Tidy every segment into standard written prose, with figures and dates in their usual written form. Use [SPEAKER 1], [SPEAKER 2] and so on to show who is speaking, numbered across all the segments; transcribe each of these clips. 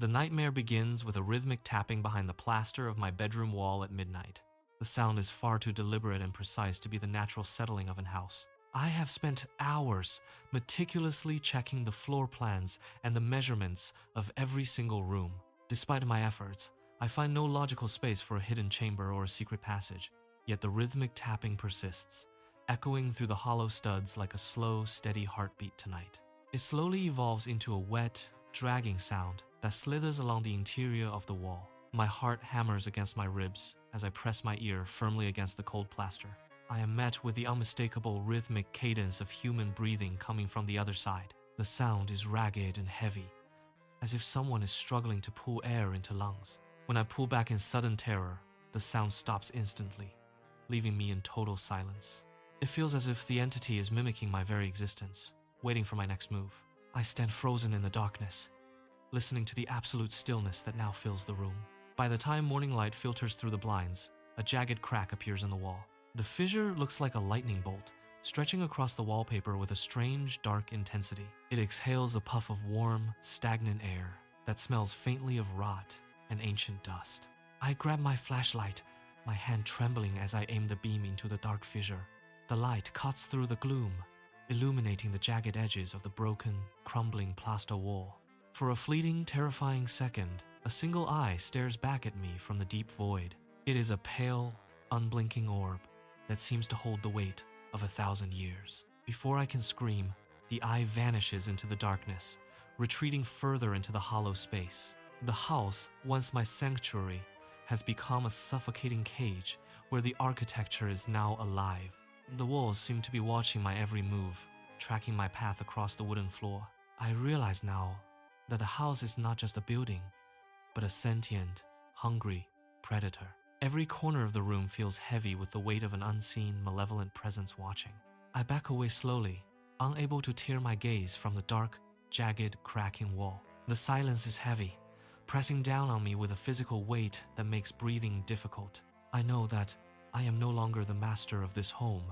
[SPEAKER 1] The nightmare begins with a rhythmic tapping behind the plaster of my bedroom wall at midnight. The sound is far too deliberate and precise to be the natural settling of an house. I have spent hours meticulously checking the floor plans and the measurements of every single room. Despite my efforts, I find no logical space for a hidden chamber or a secret passage, yet the rhythmic tapping persists, echoing through the hollow studs like a slow, steady heartbeat tonight. It slowly evolves into a wet, dragging sound that slithers along the interior of the wall. My heart hammers against my ribs as I press my ear firmly against the cold plaster. I am met with the unmistakable rhythmic cadence of human breathing coming from the other side. The sound is ragged and heavy, as if someone is struggling to pull air into lungs. When I pull back in sudden terror, the sound stops instantly, leaving me in total silence. It feels as if the entity is mimicking my very existence, waiting for my next move. I stand frozen in the darkness, listening to the absolute stillness that now fills the room. By the time morning light filters through the blinds, a jagged crack appears in the wall. The fissure looks like a lightning bolt, stretching across the wallpaper with a strange, dark intensity. It exhales a puff of warm, stagnant air that smells faintly of rot and ancient dust. I grab my flashlight, my hand trembling as I aim the beam into the dark fissure. The light cuts through the gloom, illuminating the jagged edges of the broken, crumbling plaster wall. For a fleeting, terrifying second, a single eye stares back at me from the deep void. It is a pale, unblinking orb that seems to hold the weight of 1,000 years. Before I can scream, the eye vanishes into the darkness, retreating further into the hollow space. The house, once my sanctuary, has become a suffocating cage where the architecture is now alive. The walls seem to be watching my every move, tracking my path across the wooden floor. I realize now that the house is not just a building, but a sentient, hungry predator. Every corner of the room feels heavy with the weight of an unseen, malevolent presence watching. I back away slowly, unable to tear my gaze from the dark, jagged, cracking wall. The silence is heavy, pressing down on me with a physical weight that makes breathing difficult. I know that I am no longer the master of this home,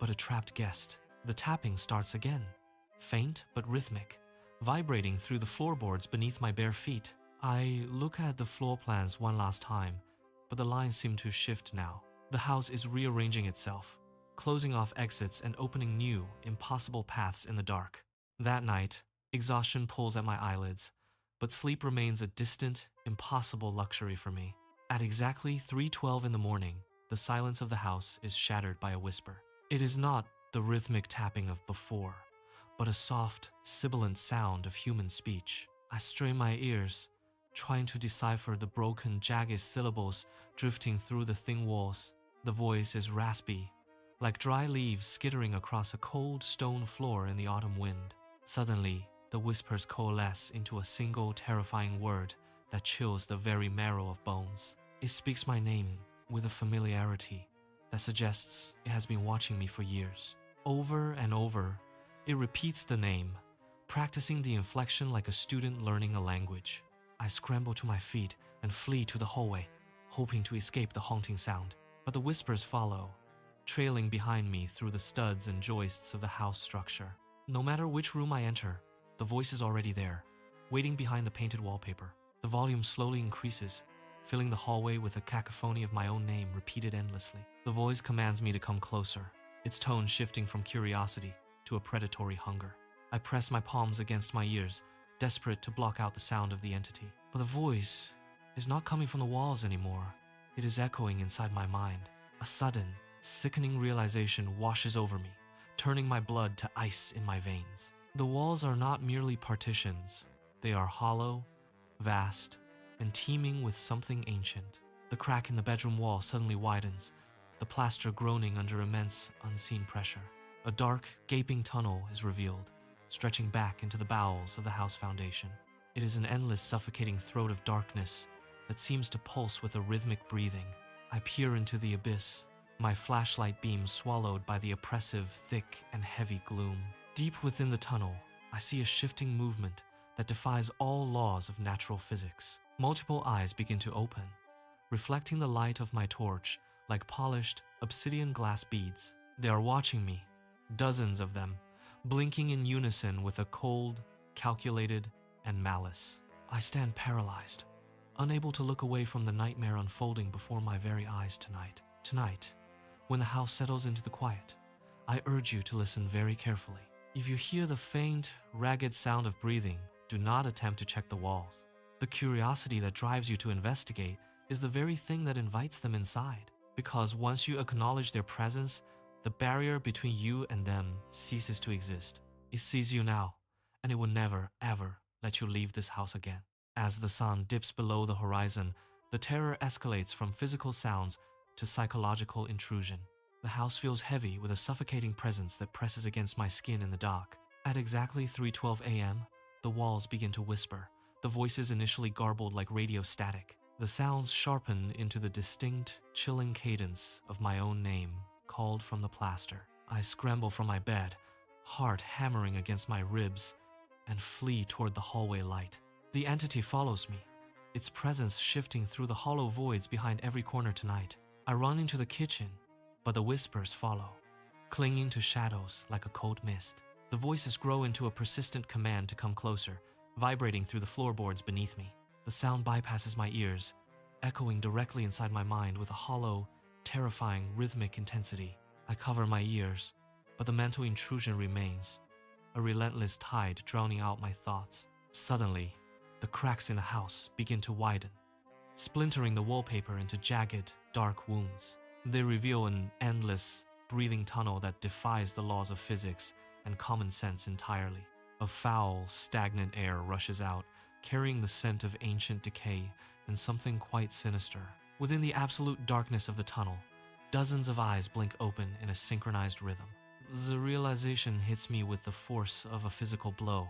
[SPEAKER 1] but a trapped guest. The tapping starts again, faint but rhythmic, vibrating through the floorboards beneath my bare feet. I look at the floor plans one last time, but the lines seem to shift now. The house is rearranging itself, closing off exits and opening new, impossible paths in the dark. That night, exhaustion pulls at my eyelids, but sleep remains a distant, impossible luxury for me. At exactly 3:12 in the morning, the silence of the house is shattered by a whisper. It is not the rhythmic tapping of before, but a soft, sibilant sound of human speech. I strain my ears, trying to decipher the broken, jagged syllables drifting through the thin walls. The voice is raspy, like dry leaves skittering across a cold stone floor in the autumn wind. Suddenly, the whispers coalesce into a single terrifying word that chills the very marrow of bones. It speaks my name with a familiarity that suggests it has been watching me for years. Over and over, it repeats the name, practicing the inflection like a student learning a language. I scramble to my feet and flee to the hallway, hoping to escape the haunting sound. But the whispers follow, trailing behind me through the studs and joists of the house structure. No matter which room I enter, the voice is already there, waiting behind the painted wallpaper. The volume slowly increases, filling the hallway with a cacophony of my own name repeated endlessly. The voice commands me to come closer, its tone shifting from curiosity to a predatory hunger. I press my palms against my ears, desperate to block out the sound of the entity. But the voice is not coming from the walls anymore. It is echoing inside my mind. A sudden, sickening realization washes over me, turning my blood to ice in my veins. The walls are not merely partitions. They are hollow, vast, and teeming with something ancient. The crack in the bedroom wall suddenly widens, the plaster groaning under immense, unseen pressure. A dark, gaping tunnel is revealed, stretching back into the bowels of the house foundation. It is an endless, suffocating throat of darkness that seems to pulse with a rhythmic breathing. I peer into the abyss, my flashlight beam swallowed by the oppressive, thick, and heavy gloom. Deep within the tunnel, I see a shifting movement that defies all laws of natural physics. Multiple eyes begin to open, reflecting the light of my torch like polished, obsidian glass beads. They are watching me, dozens of them, blinking in unison with a cold, calculated, and malice. I stand paralyzed, unable to look away from the nightmare unfolding before my very eyes tonight. Tonight, when the house settles into the quiet, I urge you to listen very carefully. If you hear the faint, ragged sound of breathing, do not attempt to check the walls. The curiosity that drives you to investigate is the very thing that invites them inside, because once you acknowledge their presence, the barrier between you and them ceases to exist. It sees you now, and it will never, ever let you leave this house again. As the sun dips below the horizon, the terror escalates from physical sounds to psychological intrusion. The house feels heavy with a suffocating presence that presses against my skin in the dark. At exactly 3:12 a.m., the walls begin to whisper, the voices initially garbled like radio static. The sounds sharpen into the distinct, chilling cadence of my own name, called from the plaster. I scramble from my bed, heart hammering against my ribs, and flee toward the hallway light. The entity follows me, its presence shifting through the hollow voids behind every corner tonight. I run into the kitchen, but the whispers follow, clinging to shadows like a cold mist. The voices grow into a persistent command to come closer, vibrating through the floorboards beneath me. The sound bypasses my ears, echoing directly inside my mind with a hollow, terrifying, rhythmic intensity. I cover my ears, but the mental intrusion remains, a relentless tide drowning out my thoughts. Suddenly, the cracks in the house begin to widen, splintering the wallpaper into jagged, dark wounds. They reveal an endless, breathing tunnel that defies the laws of physics and common sense entirely. A foul, stagnant air rushes out, carrying the scent of ancient decay and something quite sinister. Within the absolute darkness of the tunnel, dozens of eyes blink open in a synchronized rhythm. The realization hits me with the force of a physical blow.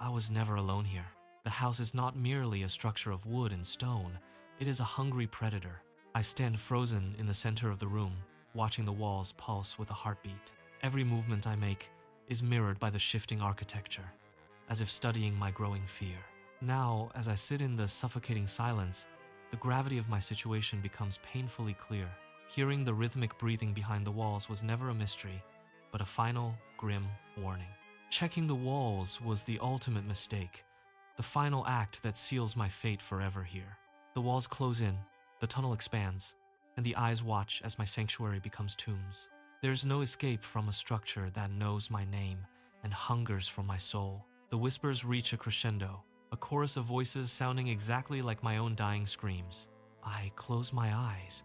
[SPEAKER 1] I was never alone here. The house is not merely a structure of wood and stone, it is a hungry predator. I stand frozen in the center of the room, watching the walls pulse with a heartbeat. Every movement I make is mirrored by the shifting architecture, as if studying my growing fear. Now, as I sit in the suffocating silence, the gravity of my situation becomes painfully clear. Hearing the rhythmic breathing behind the walls was never a mystery, but a final, grim warning. Checking the walls was the ultimate mistake, the final act that seals my fate forever here. The walls close in, the tunnel expands, and the eyes watch as my sanctuary becomes tombs. There's no escape from a structure that knows my name and hungers for my soul. The whispers reach a crescendo, a chorus of voices sounding exactly like my own dying screams. I close my eyes,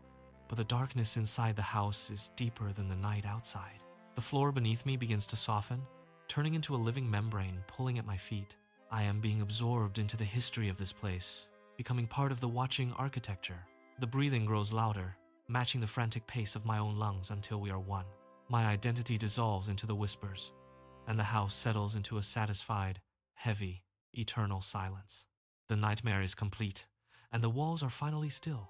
[SPEAKER 1] but the darkness inside the house is deeper than the night outside. The floor beneath me begins to soften, turning into a living membrane pulling at my feet. I am being absorbed into the history of this place, becoming part of the watching architecture. The breathing grows louder, matching the frantic pace of my own lungs until we are one. My identity dissolves into the whispers, and the house settles into a satisfied, heavy, eternal silence. The nightmare is complete, and the walls are finally still,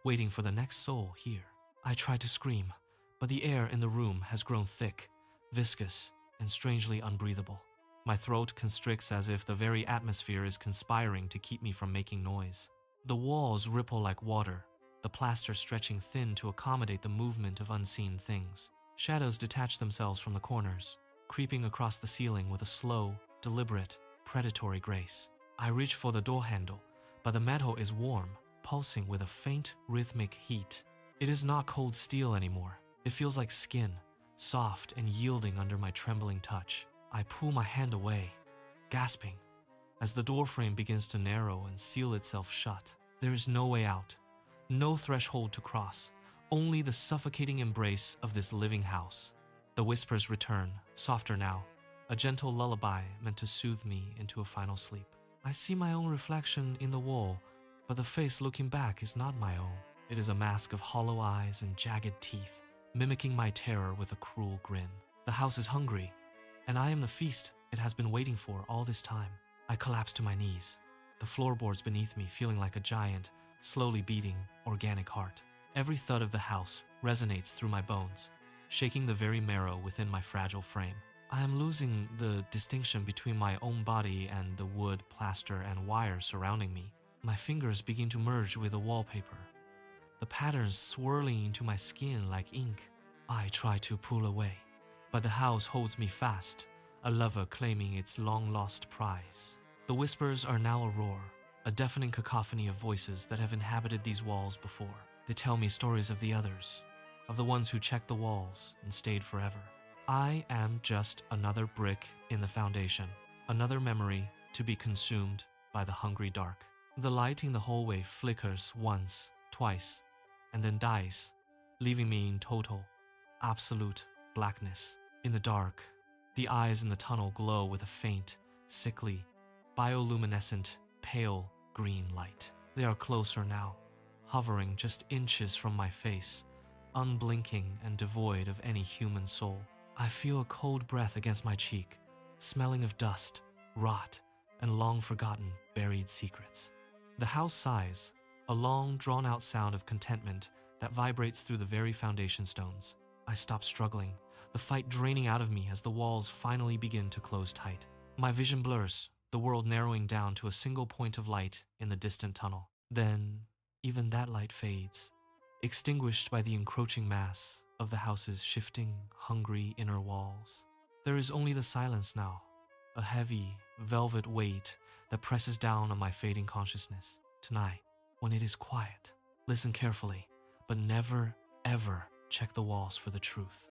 [SPEAKER 1] waiting for the next soul here. I try to scream, but the air in the room has grown thick, viscous, and strangely unbreathable. My throat constricts as if the very atmosphere is conspiring to keep me from making noise. The walls ripple like water, the plaster stretching thin to accommodate the movement of unseen things. Shadows detach themselves from the corners, creeping across the ceiling with a slow, deliberate, predatory grace. I reach for the door handle, but the metal is warm, pulsing with a faint, rhythmic heat. It is not cold steel anymore. It feels like skin, soft and yielding under my trembling touch. I pull my hand away, gasping, as the doorframe begins to narrow and seal itself shut. There is no way out, no threshold to cross, only the suffocating embrace of this living house. The whispers return, softer now, a gentle lullaby meant to soothe me into a final sleep. I see my own reflection in the wall, but the face looking back is not my own. It is a mask of hollow eyes and jagged teeth, mimicking my terror with a cruel grin. The house is hungry, and I am the feast it has been waiting for all this time. I collapse to my knees, the floorboards beneath me feeling like a giant, slowly beating, organic heart. Every thud of the house resonates through my bones, shaking the very marrow within my fragile frame. I am losing the distinction between my own body and the wood, plaster, and wire surrounding me. My fingers begin to merge with the wallpaper, the patterns swirling into my skin like ink. I try to pull away, but the house holds me fast, a lover claiming its long-lost prize. The whispers are now a roar, a deafening cacophony of voices that have inhabited these walls before. They tell me stories of the others, of the ones who checked the walls and stayed forever. I am just another brick in the foundation, another memory to be consumed by the hungry dark. The light in the hallway flickers once, twice, and then dies, leaving me in total, absolute blackness. In the dark, the eyes in the tunnel glow with a faint, sickly, bioluminescent, pale green light. They are closer now, hovering just inches from my face, unblinking and devoid of any human soul. I feel a cold breath against my cheek, smelling of dust, rot, and long-forgotten buried secrets. The house sighs, a long, drawn-out sound of contentment that vibrates through the very foundation stones. I stop struggling, the fight draining out of me as the walls finally begin to close tight. My vision blurs, the world narrowing down to a single point of light in the distant tunnel. Then, even that light fades, extinguished by the encroaching mass of the house's shifting, hungry inner walls. There is only the silence now, a heavy, velvet weight that presses down on my fading consciousness. Tonight, when it is quiet, listen carefully, but never, ever check the walls for the truth.